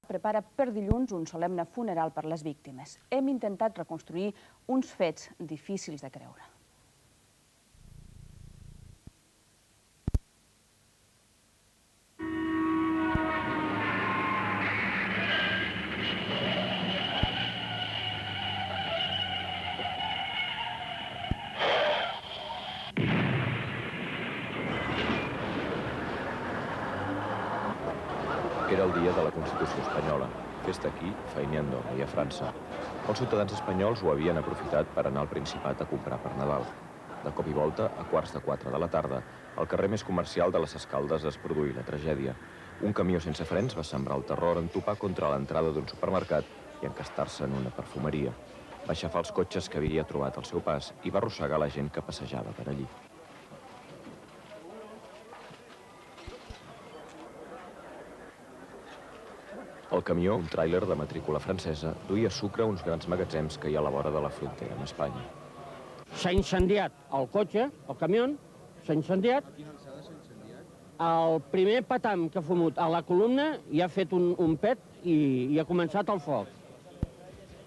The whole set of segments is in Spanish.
Prepara per dilluns un solemne funeral per les víctimes. Hem intentat reconstruir uns fets difícils de creure. Era el dia de la Constitució espanyola. Festa aquí, feiner a Andorra i a França. Els ciutadans espanyols ho havien aprofitat per anar al Principat a comprar per Nadal. De cop i volta, a 3:15 de la tarda, al carrer més comercial de les Escaldes es produí la tragèdia. Un camió sense frens va sembrar el terror en topar contra l'entrada d'un supermercat i encastar-se en una perfumeria. Va aixafar els cotxes que havia trobat al seu pas i va arrossegar la gent que passejava per allí. El camió, un tràiler de matrícula francesa, duia sucre a uns grans magatzems que hi ha a la vora de la frontera amb Espanya. S'ha incendiat el cotxe, el camió, s'ha incendiat. El primer patam que ha fumut a la columna i ha fet un pet i ha començat el foc.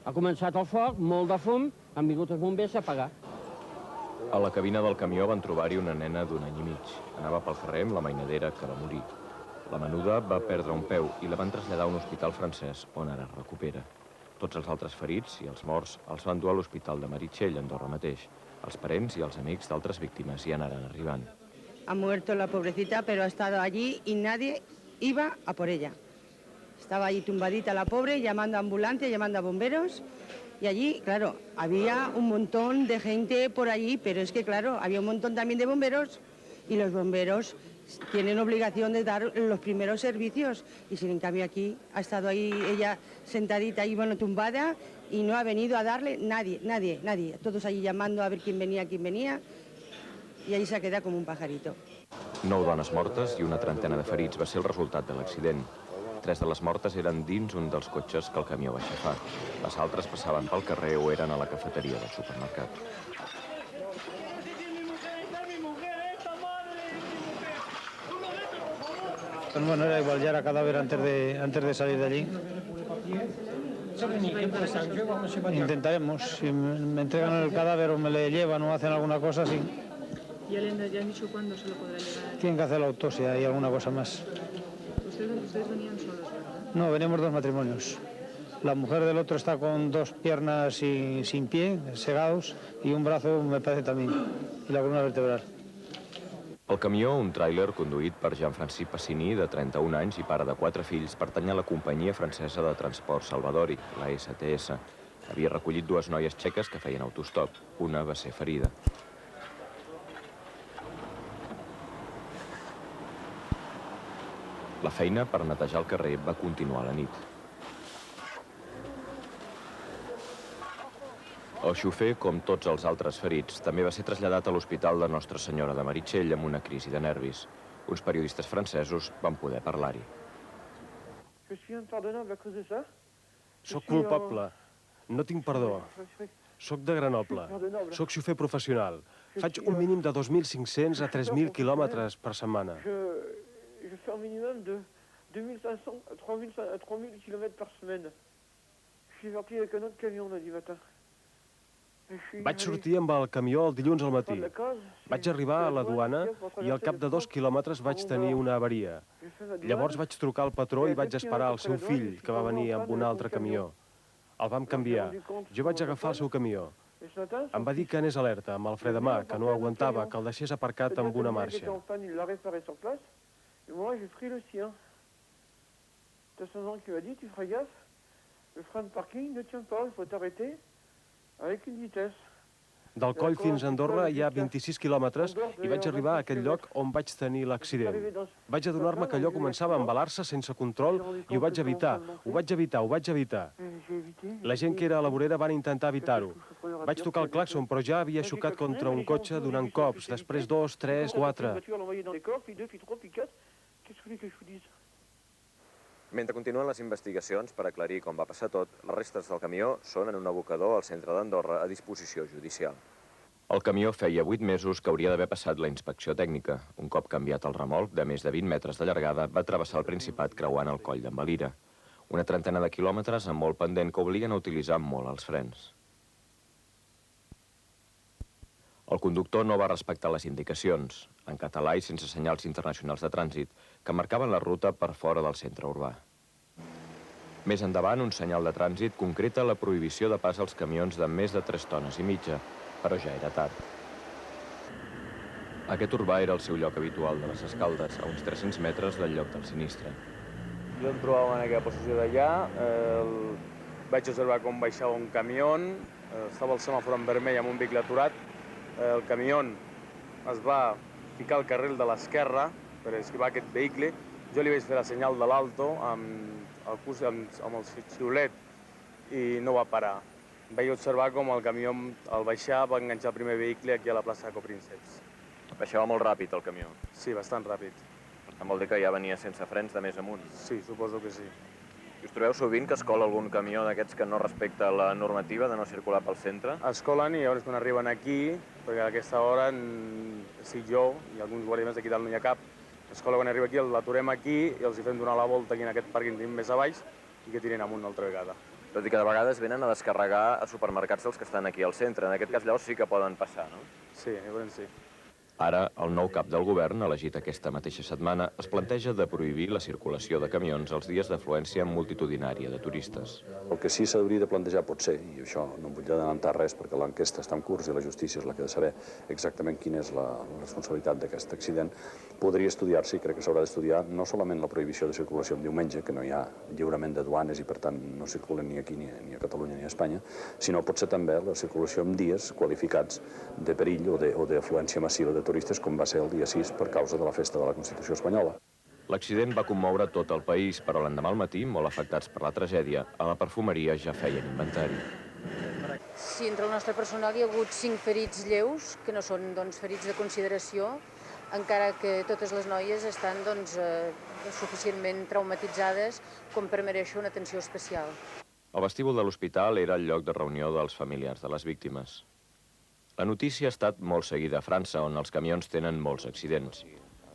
Ha començat el foc, molt de fum, han vingut els bombers a apagar. A la cabina del camió van trobar-hi una nena d'un any i mig. Anava pel carrer amb la mainadera que va morir. La menuda va perdre un peu i la van traslladar a un hospital francès on ara es recupera. Tots els altres ferits i els morts els van dur a l'hospital de Meritxell, a Andorra mateix. Els parents i els amics d'altres víctimes hi anaren arribant. Ha muerto la pobrecita, pero ha estado allí y nadie iba a por ella. Estaba allí tumbadita la pobre, llamando a ambulancia, llamando a bomberos. Y allí, claro, había un montón de gente por allí, pero es que, claro, había un montón también de bomberos y los bomberos tienen obligación de dar los primeros servicios. Y sin en cambio aquí ha estado ahí ella sentadita ahí, bueno, tumbada, y no ha venido a darle nadie, nadie, nadie. Todos allí llamando a ver quién venía, y ahí se queda como un pajarito. 9 dones mortes i una trentena de ferits va ser el resultat de l'accident. 3 de les mortes eren dins un dels cotxes que el camió va aixafar. Les altres passaven pel carrer o eren a la cafeteria del supermercat. Bueno, era igual, ya era cadáver antes de salir de allí. Intentaremos, si me entregan el cadáver o me le llevan o hacen alguna cosa, sí. ¿Ya le han dicho cuándo se lo podrá llevar? Tienen que hacer la autopsia y alguna cosa más. ¿Ustedes venían solos, verdad? No, venimos 2 matrimonios. La mujer del otro está con 2 piernas sin pie, segados, y un brazo, me parece también, y la columna vertebral. El camió, un tràiler conduït per Jean-Francis Passini, de 31 anys i pare de 4 fills, pertany a la companyia francesa de transport Salvadori, la STS. Havia recollit 2 noies txeques que feien autostop. Una va ser ferida. La feina per netejar el carrer va continuar a la nit. El xofer, com tots els altres ferits, també va ser traslladat a l'Hospital de Nostra Senyora de Meritxell amb una crisi de nervis. Uns periodistes francesos van poder parlar-hi. Soc culpable. No tinc perdó. Soc de Grenoble. Soc xofer professional. Faig un mínim de 2.500 a 3.000 quilòmetres per setmana. Je fais un minimum de 2.500 à 3.000 km par semaine. Je suis sorti avec un autre camion lundi matin. Vaig sortir amb el camió el dilluns al matí. Vaig arribar a la duana i al cap de 2 quilòmetres vaig tenir una avaria. Llavors vaig trucar al patró i vaig esperar el seu fill, que va venir amb un altre camió. El vam canviar. Jo vaig agafar el seu camió. Em va dir que anés alerta, amb el fredemà, que no aguantava, que el deixés aparcat amb una marxa. Et moi, j'ai pris le sien. T'as son nom qui m'a dit, tu feras gaffe, le frein de parking ne tient pas, il faut t'arrêter avec une vitesse. Del Coll fins a Andorra hi ha 26 quilòmetres i vaig arribar a aquell lloc on vaig tenir l'accident. Vaig adonar-me que allò començava a embalar-se sense control i ho vaig evitar, ho vaig evitar. La gent que era a la vorera van intentar evitar-ho. Vaig tocar el clàxon, però ja havia xocat contra un cotxe donant cops, després 2, 3, 4... Mentre continuen les investigacions per aclarir com va passar tot, les restes del camió són en un abocador al centre d'Andorra a disposició judicial. El camió feia 8 mesos que hauria d'haver passat la inspecció tècnica. Un cop canviat el remolc, de més de 20 metres de llargada, va travessar el Principat creuant el coll d'en Valira. Una trentena de quilòmetres amb molt pendent que obliguen a utilitzar molt els frens. El conductor no va respectar les indicacions, en català i sense senyals internacionals de trànsit, que marcaven la ruta per fora del centre urbà. Més endavant, un senyal de trànsit concreta la prohibició de pas als camions de més de 3 tones i mitja, però ja era tard. Aquest urbà era el seu lloc habitual de les Escaldes, a uns 300 metres del lloc del sinistre. Jo em trobava en aquella posició d'allà, vaig observar com baixava un camió, estava el semàfor en vermell amb un vehicle aturat, el camió es va ficar al carril de l'esquerra per esquivar aquest vehicle, jo li vaig fer la senyal de l'alto amb el xiulet i no va parar. Vaig observar com el camió al baixar va enganxar el primer vehicle aquí a la plaça de Coprínceps. Baixava molt ràpid el camió. Sí, bastant ràpid. Per tant, vol dir que ja venia sense frens de més amunt. Sí, suposo que sí. I us trobeu sovint que es cola algun camió d'aquests que no respecta la normativa de no circular pel centre? Es colen i llavors quan arriben aquí, perquè a aquesta hora estic jo i alguns guàrdies d'aquí dalt no hi ha cap, es cola quan arriba aquí, l'aturem aquí i els hi fem donar la volta aquí en aquest pàrquing que tenim més a baix i que tirin amunt una altra vegada. Tot i que de vegades venen a descarregar a supermercats dels que estan aquí al centre. En aquest cas, llavors sí que poden passar, no? Sí, llavors sí. Ara, el nou cap del govern, elegit aquesta mateixa setmana, es planteja de prohibir la circulació de camions els dies d'afluència multitudinària de turistes. El que sí s'hauria de plantejar pot ser, i això no em vull adelantar res perquè l'enquesta està en curs i la justícia és la que ha de saber exactament quina és la responsabilitat d'aquest accident, podria estudiar-se, i crec que s'haurà d'estudiar, no solament la prohibició de circulació en diumenge, que no hi ha lliurament de duanes i per tant no circulen ni aquí ni a Catalunya ni a Espanya, sinó potser també la circulació en dies qualificats de perill o d'afluència massiva de turistes, com va ser el dia 6 per causa de la festa de la Constitució espanyola. L'accident va commoure tot el país, però l'endemà al matí, molt afectats per la tragèdia, a la perfumeria ja feien inventari. Sí, entre el nostre personal hi ha hagut 5 ferits lleus, que no són ferits de consideració, encara que totes les noies estan suficientment traumatitzades com per mereixer una atenció especial. El vestíbul de l'hospital era el lloc de reunió dels familiars de les víctimes. La notícia ha estat molt seguida a França, on els camions tenen molts accidents.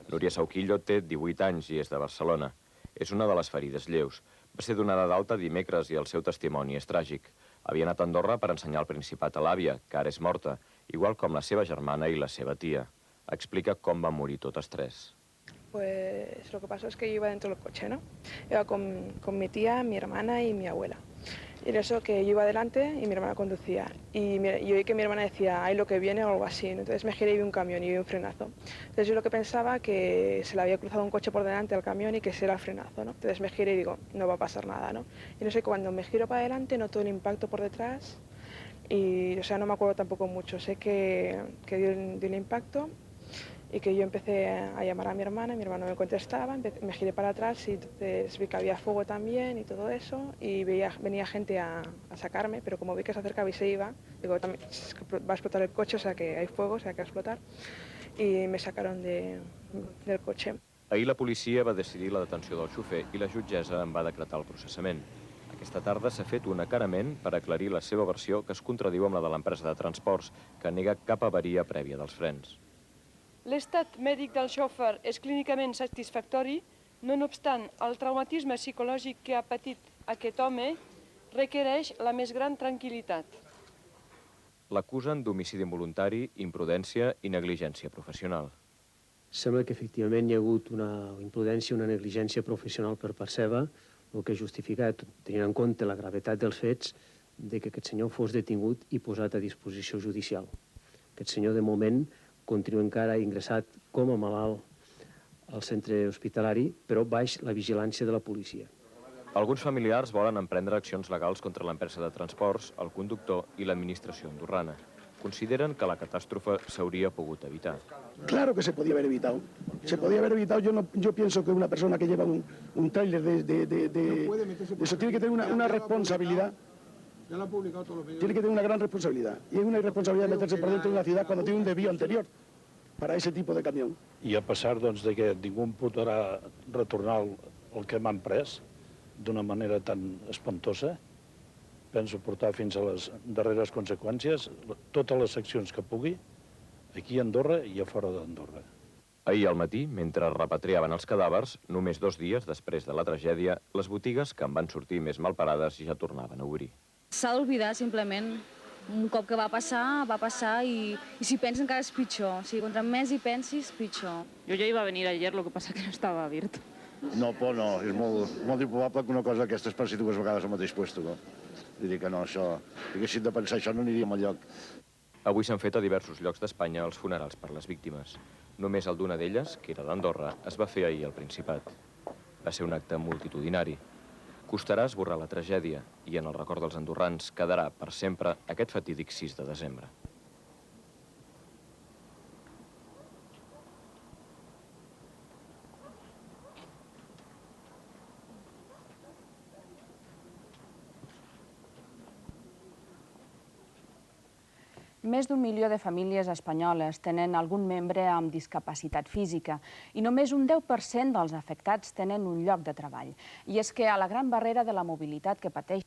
Núria Sauquillo té 18 anys i és de Barcelona. És una de les ferides lleus. Va ser donada d'alta dimecres i el seu testimoni és tràgic. Havia anat a Andorra per ensenyar el Principat a l'àvia, que ara és morta, igual com la seva germana i la seva tia. Explica com van morir totes 3. Pues lo que pasó es que yo iba dentro del coche, ¿no? Iba con mi tía, mi hermana y mi abuela. Y en eso que yo iba adelante y mi hermana conducía. Y yo oí que mi hermana decía, ay, lo que viene o algo así. Entonces me giré y vi un camión y vi un frenazo. Entonces yo lo que pensaba que se le había cruzado un coche por delante al camión y que ese era el frenazo, ¿no? Entonces me giré y digo, no va a pasar nada, ¿no? Y no sé, cuando me giro para adelante noto el impacto por detrás y, o sea, no me acuerdo tampoco mucho. Sé que dio el impacto y que yo empecé a llamar a mi hermana no me contestaba, me giré para atrás y entonces vi que había fuego también y todo eso, y venía gente a sacarme, pero como vi que se acercaba y se iba, digo, también va a explotar el coche, o sea que hay fuego, o sea que va a explotar, y me sacaron del coche. Ahir la policia va decidir la detenció del xofer i la jutgessa en va decretar el processament. Aquesta tarda s'ha fet un acarament per aclarir la seva versió, que es contradiu amb la de l'empresa de transports, que nega cap avaria prèvia dels frens. L'estat mèdic del xòfer és clínicament satisfactori, no obstant, el traumatisme psicològic que ha patit aquest home requereix la més gran tranquil·litat. L'acusen d'homicidi involuntari, imprudència i negligència professional. Sembla que efectivament hi ha hagut una imprudència, una negligència professional per part seva, el que ha justificat, tenint en compte la gravetat dels fets, de que aquest senyor fos detingut i posat a disposició judicial. Aquest senyor, de moment, continua encara ingressat com a malalt al centre hospitalari, però baix la vigilància de la policia. Alguns familiars volen emprendre accions legals contra l'empresa de transports, el conductor i l'administració andorrana. Consideren que la catàstrofe s'hauria pogut evitar. Claro que se podía haber evitado. Se podía haber evitado. Yo pienso que una persona que lleva un tráiler de eso tiene que tener una responsabilidad. Ya lo ha publicado todos los medios. Tiene que tener una gran responsabilidad. Y es una irresponsabilidad meterse por dentro de una ciudad cuando tiene un desvío anterior para ese tipo de camión. I a pesar de que ningú podrà retornar el que m'han pres d'una manera tan espantosa, penso portar fins a les darreres conseqüències totes les accions que pugui aquí a Andorra i a fora d'Andorra. Ahir al matí, mentre repatriaven els cadàvers, només 2 dies després de la tragèdia, les botigues que en van sortir més malparades ja tornaven a obrir. S'ha d'oblidar simplement. Un cop que va passar i si pensa encara és pitjor. O sigui, contra més hi pensis, pitjor. Yo ya iba a venir ayer, lo que pasa que no estaba abierto. No, por no. És molt improbable que una cosa d'aquestes passi 2 vegades al mateix lloc. No? Vull dir que no, això... Si haguéssim de pensar això, no aniríem enlloc. Avui s'han fet a diversos llocs d'Espanya els funerals per les víctimes. Només el d'una d'elles, que era d'Andorra, es va fer ahir al Principat. Va ser un acte multitudinari. Costarà esborrar la tragèdia i en el record dels andorrans quedarà per sempre aquest fatídic 6 de desembre. Més d'1 milió de famílies espanyoles tenen algun membre amb discapacitat física i només un 10% dels afectats tenen un lloc de treball. I és que a la gran barrera de la mobilitat que pateix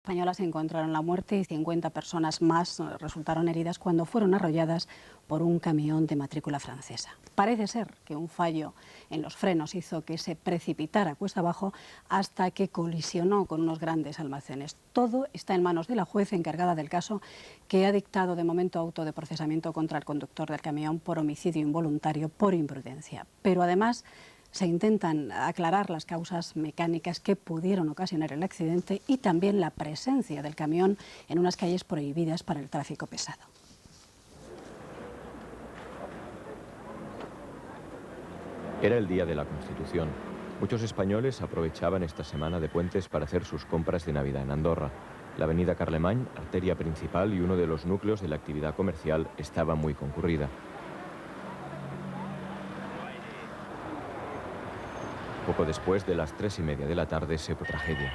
españolas encontraron la muerte y 50 personas más resultaron heridas cuando fueron arrolladas por un camión de matrícula francesa. Parece ser que un fallo en los frenos hizo que se precipitara cuesta abajo hasta que colisionó con unos grandes almacenes. Todo está en manos de la juez encargada del caso, que ha dictado de momento auto de procesamiento contra el conductor del camión por homicidio involuntario por imprudencia. Pero además se intentan aclarar las causas mecánicas que pudieron ocasionar el accidente y también la presencia del camión en unas calles prohibidas para el tráfico pesado. Era el día de la Constitución. Muchos españoles aprovechaban esta semana de puentes para hacer sus compras de Navidad en Andorra. La avenida Carlemany, arteria principal y uno de los núcleos de la actividad comercial, estaba muy concurrida. Poco después de las 3:30 de la tarde se produjo tragedia.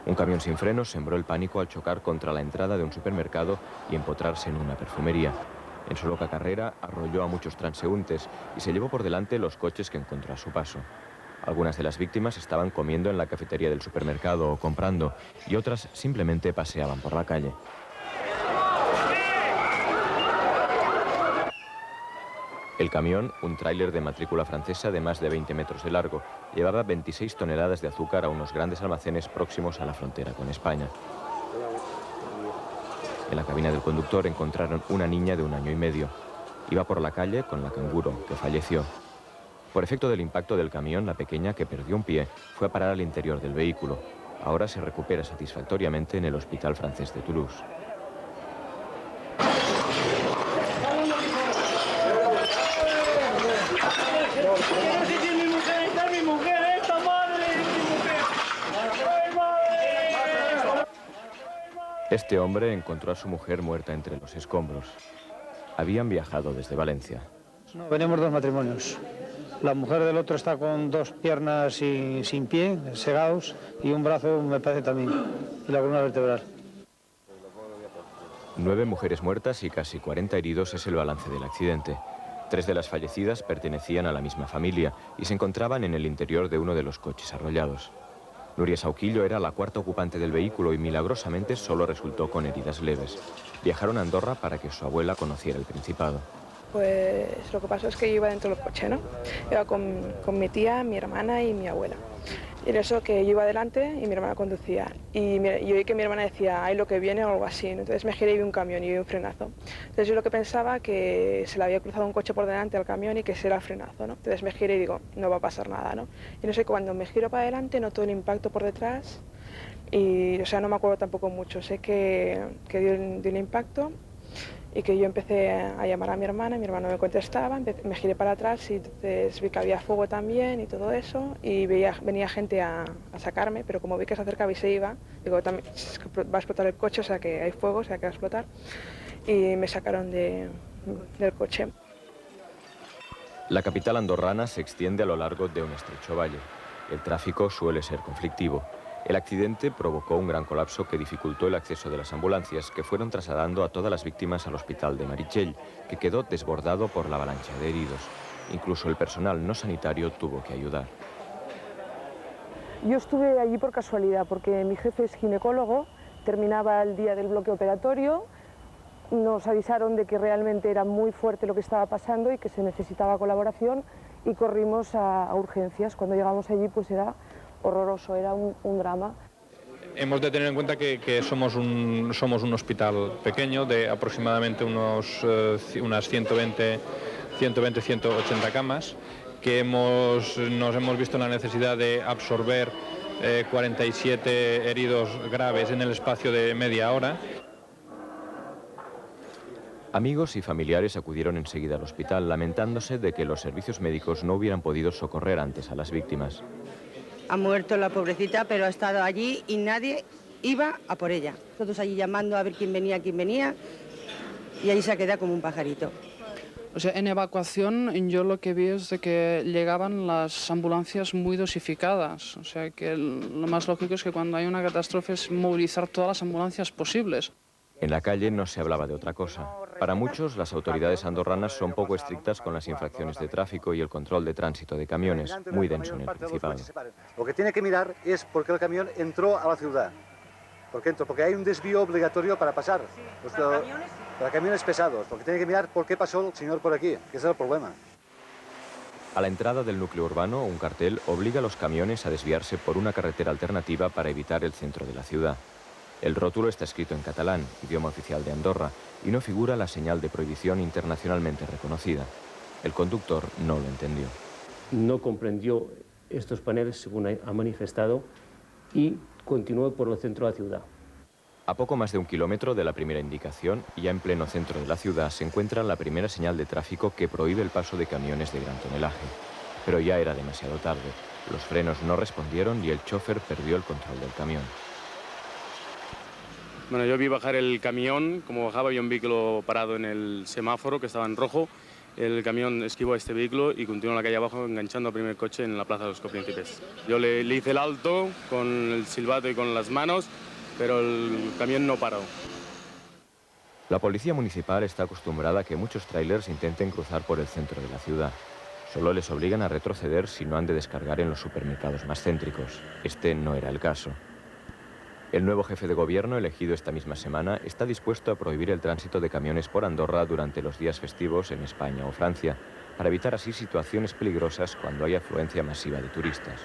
Un camión sin frenos sembró el pánico al chocar contra la entrada de un supermercado y empotrarse en una perfumería. En su loca carrera arrolló a muchos transeúntes y se llevó por delante los coches que encontró a su paso. Algunas de las víctimas estaban comiendo en la cafetería del supermercado o comprando, y otras simplemente paseaban por la calle. El camión, un tráiler de matrícula francesa de más de 20 metros de largo, llevaba 26 toneladas de azúcar a unos grandes almacenes próximos a la frontera con España. En la cabina del conductor encontraron una niña de 1 año y medio. Iba por la calle con la canguro, que falleció. Por efecto del impacto del camión, la pequeña, que perdió un pie, fue a parar al interior del vehículo. Ahora se recupera satisfactoriamente en el Hospital Francés de Toulouse. Este hombre encontró a su mujer muerta entre los escombros. Habían viajado desde Valencia. No, venimos 2 matrimonios. La mujer del otro está con 2 piernas sin pie, segados, y un brazo, me parece también, y la columna vertebral. 9 mujeres muertas y casi 40 heridos es el balance del accidente. 3 de las fallecidas pertenecían a la misma familia y se encontraban en el interior de uno de los coches arrollados. Nuria Sauquillo era la 4ª ocupante del vehículo y milagrosamente solo resultó con heridas leves. Viajaron a Andorra para que su abuela conociera el Principado. Pues lo que pasó es que yo iba dentro del coche, ¿no? Iba con mi tía, mi hermana y mi abuela. Y en eso que yo iba adelante y mi hermana conducía. Y yo oí que mi hermana decía, ay, lo que viene o algo así. Entonces me giré y vi un camión y vi un frenazo. Entonces yo lo que pensaba que se le había cruzado un coche por delante al camión y que ese era el frenazo, ¿no? Entonces me giré y digo, no va a pasar nada, ¿no? Y no sé, cuando me giro para adelante noto el impacto por detrás y, o sea, no me acuerdo tampoco mucho. Sé que dio el impacto y que yo empecé a llamar a mi hermana me contestaba, me giré para atrás y entonces vi que había fuego también y todo eso, y venía gente a sacarme, pero como vi que se acercaba y se iba, digo, también va a explotar el coche, o sea que hay fuego, o sea que va a explotar, y me sacaron del coche. La capital andorrana se extiende a lo largo de un estrecho valle. El tráfico suele ser conflictivo. El accidente provocó un gran colapso que dificultó el acceso de las ambulancias, que fueron trasladando a todas las víctimas al hospital de Meritxell, que quedó desbordado por la avalancha de heridos. Incluso el personal no sanitario tuvo que ayudar. Yo estuve allí por casualidad, porque mi jefe es ginecólogo, terminaba el día del bloque operatorio, nos avisaron de que realmente era muy fuerte lo que estaba pasando y que se necesitaba colaboración y corrimos a urgencias. Cuando llegamos allí pues era horroroso, era un drama. Hemos de tener en cuenta que somos un hospital pequeño de aproximadamente unas 120, 180 camas, que nos hemos visto en la necesidad de absorber 47 heridos graves en el espacio de media hora. Amigos y familiares acudieron enseguida al hospital, lamentándose de que los servicios médicos no hubieran podido socorrer antes a las víctimas. Ha muerto la pobrecita, pero ha estado allí y nadie iba a por ella. Todos allí llamando a ver quién venía, y allí se ha quedado como un pajarito. O sea, en evacuación yo lo que vi es de que llegaban las ambulancias muy dosificadas. O sea, que lo más lógico es que cuando hay una catástrofe es movilizar todas las ambulancias posibles. En la calle no se hablaba de otra cosa. Para muchos, las autoridades andorranas son poco estrictas con las infracciones de tráfico y el control de tránsito de camiones, muy denso en el Principado. Lo que tiene que mirar es por qué el camión entró a la ciudad. Porque hay un desvío obligatorio para pasar. Para camiones pesados. Porque tiene que mirar por qué pasó el señor por aquí, que ese es el problema. A la entrada del núcleo urbano, un cartel obliga a los camiones a desviarse por una carretera alternativa para evitar el centro de la ciudad. El rótulo está escrito en catalán, idioma oficial de Andorra, y no figura la señal de prohibición internacionalmente reconocida. El conductor no lo entendió. No comprendió estos paneles, según ha manifestado, y continuó por el centro de la ciudad. A poco más de 1 kilómetro de la primera indicación, y ya en pleno centro de la ciudad, se encuentra la primera señal de tráfico que prohíbe el paso de camiones de gran tonelaje. Pero ya era demasiado tarde. Los frenos no respondieron y el chofer perdió el control del camión. Bueno, yo vi bajar el camión, como bajaba había un vehículo parado en el semáforo que estaba en rojo, el camión esquivó a este vehículo y continuó en la calle abajo enganchando al primer coche en la Plaza de los Copríncipes. Yo le hice el alto con el silbato y con las manos, pero el camión no paró. La policía municipal está acostumbrada a que muchos tráilers intenten cruzar por el centro de la ciudad. Solo les obligan a retroceder si no han de descargar en los supermercados más céntricos. Este no era el caso. El nuevo jefe de gobierno, elegido esta misma semana, está dispuesto a prohibir el tránsito de camiones por Andorra durante los días festivos en España o Francia, para evitar así situaciones peligrosas cuando hay afluencia masiva de turistas.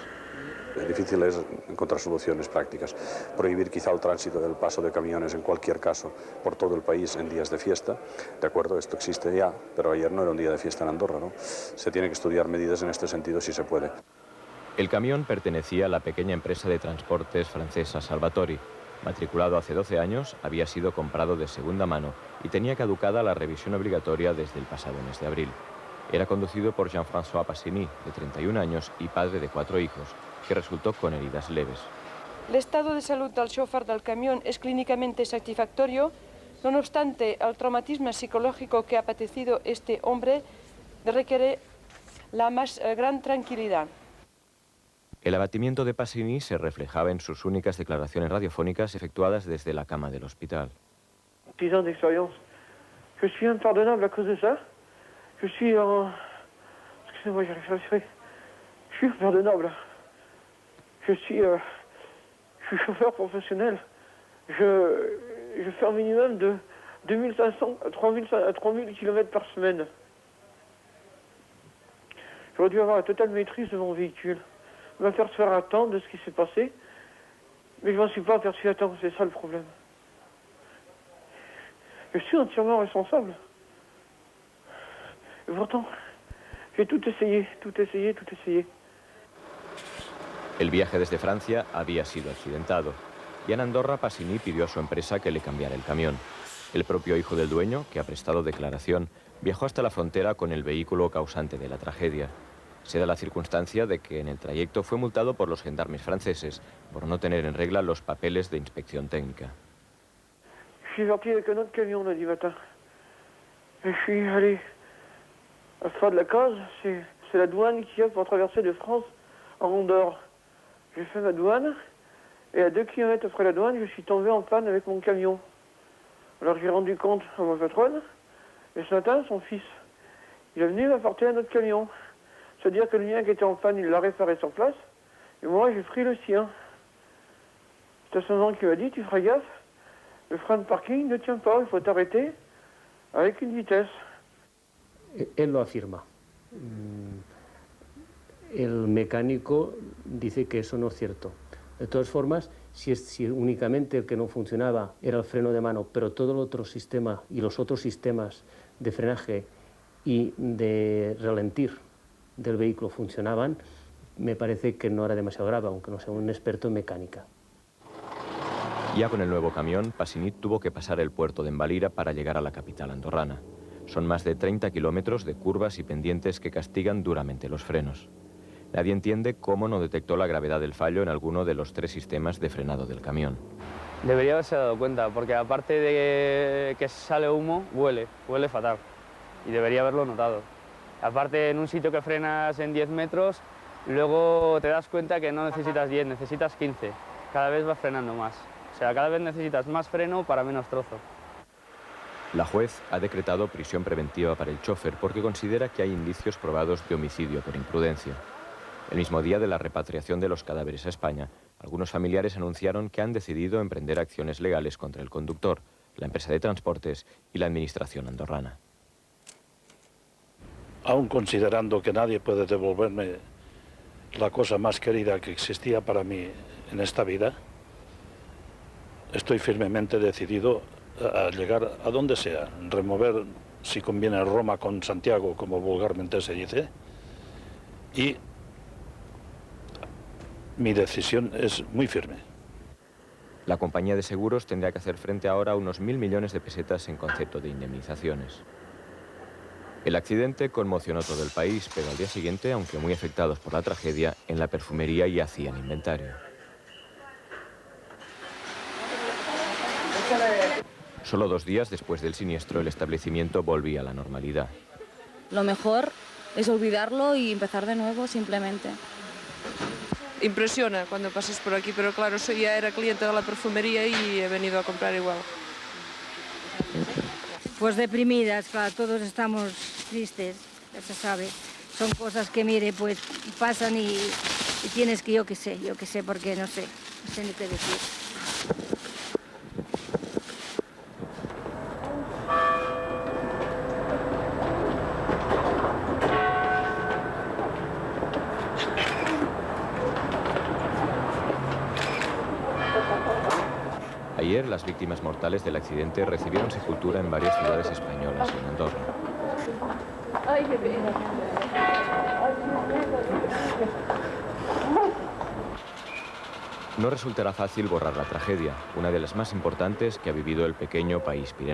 Lo difícil es encontrar soluciones prácticas. Prohibir quizá el tránsito del paso de camiones en cualquier caso por todo el país en días de fiesta. De acuerdo, esto existe ya, pero ayer no era un día de fiesta en Andorra, ¿no? Se tienen que estudiar medidas en este sentido si se puede. El camión pertenecía a la pequeña empresa de transportes francesa Salvatori. Matriculado hace 12 años, había sido comprado de segunda mano y tenía caducada la revisión obligatoria desde el pasado mes de abril. Era conducido por Jean-François Passini, de 31 años y padre de 4 hijos, que resultó con heridas leves. El estado de salud del chofer del camión es clínicamente satisfactorio, no obstante, el traumatismo psicológico que ha padecido este hombre requiere la más gran tranquilidad. El abatimiento de Passini se reflejaba en sus únicas declaraciones radiofónicas efectuadas desde la cama del hospital. 10 ans d'expérience. Je suis impardonnable à cause de ça. Je suis excusez-moi, j'arrive à respirer. Je suis impardonnable. Je suis chauffeur professionnel. Je fais un minimum de 2500 à 3000 km par semaine. J'aurais dû avoir la totale maîtrise de mon véhicule. M'apercevoir à temps de ce qui s'est passé, mais je m'en suis pas aperçu à temps, c'est ça le problème. Je suis entièrement responsable. Et pourtant, j'ai tout essayé. El viaje desde Francia había sido accidentado y en Andorra Passini pidió a su empresa que le cambiara el camión. El propio hijo del dueño, que ha prestado declaración, viajó hasta la frontera con el vehículo causante de la tragedia. Se da la circunstancia de que en el trayecto fue multado por los gendarmes franceses por no tener en regla los papeles de inspección técnica. Je suis parti avec un autre camion lundi matin. Et je suis allé à Stade de la Case, c'est la douane qui a pour traverser de France à Andorre. J'ai fait ma douane et à 2 km après la douane, je suis tombé en panne avec mon camion. Alors j'ai rendu compte à ma patronne et ce matin, son fils, il est venu m'apporter un autre camion. C'est-à-dire que le mien qui était en panne, il l'a réparé sur place. Et moi, j'ai pris le sien. C'est un stationnement qui m'a dit, tu feras gaffe, le frein de parking ne tient pas, il faut t'arrêter avec une vitesse. Él lo afirma. El mecánico dice que eso no es cierto. De todas formas, si únicamente el que no funcionaba era el freno de mano, pero todo el otro sistema y los otros sistemas de frenaje y de ralentir del vehículo funcionaban, me parece que no era demasiado grave, aunque no sea un experto en mecánica. Ya con el nuevo camión, Passinit tuvo que pasar el puerto de Envalira para llegar a la capital andorrana. Son más de 30 kilómetros de curvas y pendientes que castigan duramente los frenos. Nadie entiende cómo no detectó la gravedad del fallo en alguno de los 3 sistemas de frenado del camión. Debería haberse dado cuenta, porque aparte de que sale humo, huele fatal. Y debería haberlo notado. Aparte, en un sitio que frenas en 10 metros, luego te das cuenta que no necesitas 10, necesitas 15. Cada vez vas frenando más. O sea, cada vez necesitas más freno para menos trozo. La juez ha decretado prisión preventiva para el chofer porque considera que hay indicios probados de homicidio por imprudencia. El mismo día de la repatriación de los cadáveres a España, algunos familiares anunciaron que han decidido emprender acciones legales contra el conductor, la empresa de transportes y la administración andorrana. Aún considerando que nadie puede devolverme la cosa más querida que existía para mí en esta vida, estoy firmemente decidido a llegar a donde sea, remover, si conviene, Roma con Santiago, como vulgarmente se dice, y mi decisión es muy firme. La compañía de seguros tendrá que hacer frente ahora a unos 1.000 millones de pesetas en concepto de indemnizaciones. El accidente conmocionó todo el país, pero al día siguiente, aunque muy afectados por la tragedia, en la perfumería ya hacían inventario. Solo 2 días después del siniestro, el establecimiento volvía a la normalidad. Lo mejor es olvidarlo y empezar de nuevo simplemente. Impresiona cuando pasas por aquí, pero claro, yo ya era cliente de la perfumería y he venido a comprar igual. Pues deprimidas, claro, todos estamos tristes, ya se sabe. Son cosas que, mire, pues pasan y tienes que, yo qué sé, porque no sé ni qué decir. Ayer, las víctimas mortales del accidente recibieron sepultura en varias ciudades españolas y en Andorra. No resultará fácil borrar la tragedia, una de las más importantes que ha vivido el pequeño país pireneo.